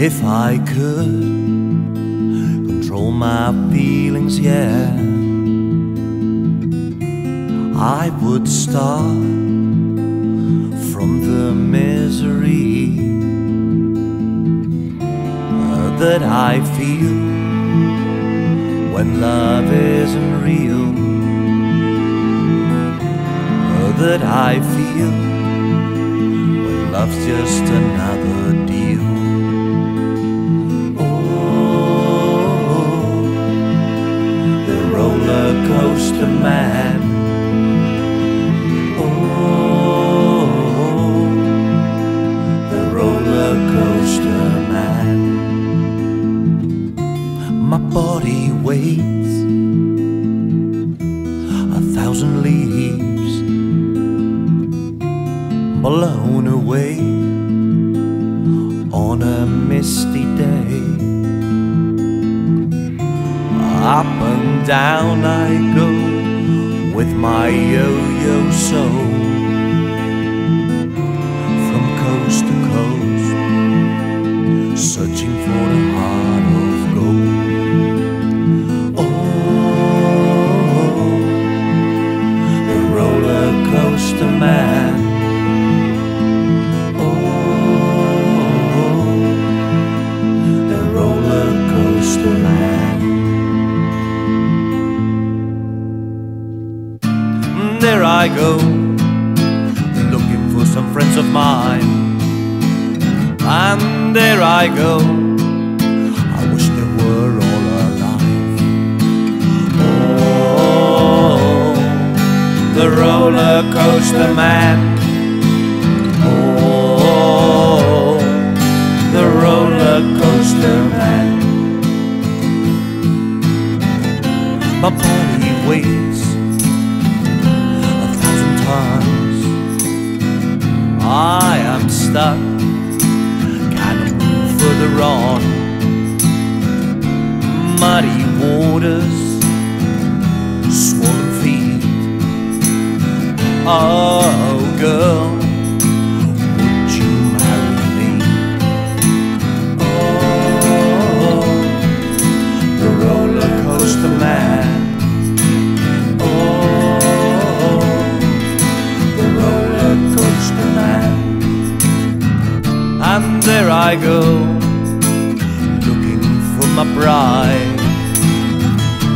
If I could control my feelings, yeah, I would start from the misery that I feel when love isn't real, that I feel when love's just another deal. Oh, the roller coaster man. Oh, the roller coaster man. My body weighs 1,000 leaves, blown away on a misty day. Up and down I go with my yo-yo soul, from coast to coast, searching for the heart of gold. Oh, the roller coaster man. Oh, the roller coaster man. There I go, looking for some friends of mine, and there I go, I wish they were all alive. Oh, the roller coaster man. Oh, the roller coaster man. My body weighs 1,000 tons. I am stuck, can't move further on. Muddy waters, swollen feet. Oh girl, would you marry me? Oh, the roller coaster man. And there I go, looking for my bride.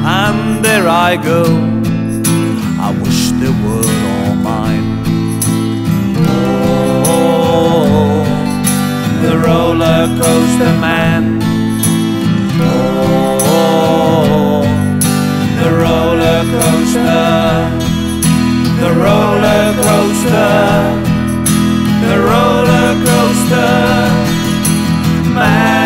And there I go, I wish they were all mine. Oh, the roller coaster man. Oh, the roller coaster. The roller coaster. The roller coaster man.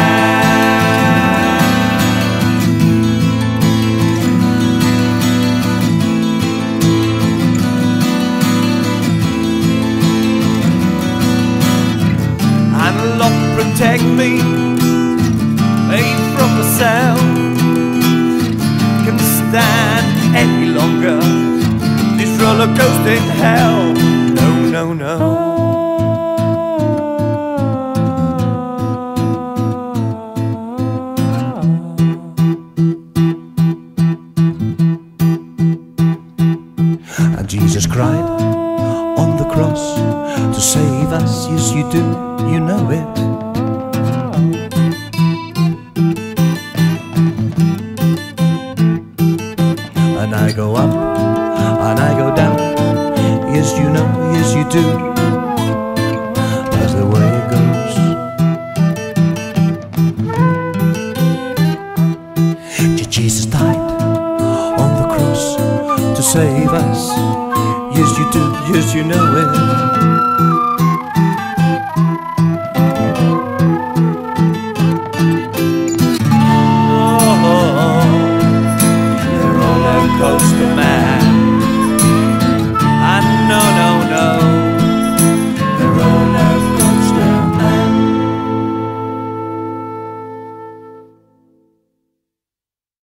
And Lord protect me from myself. Can stand any longer this roller coaster in hell. No, no, no. Jesus cried on the cross to save us. Yes, you do, you know it. And I go up, and I go down. Yes, you know, yes, you do. That's the way it goes. Jesus died on the cross to save us. Yes, you do, yes, you know it.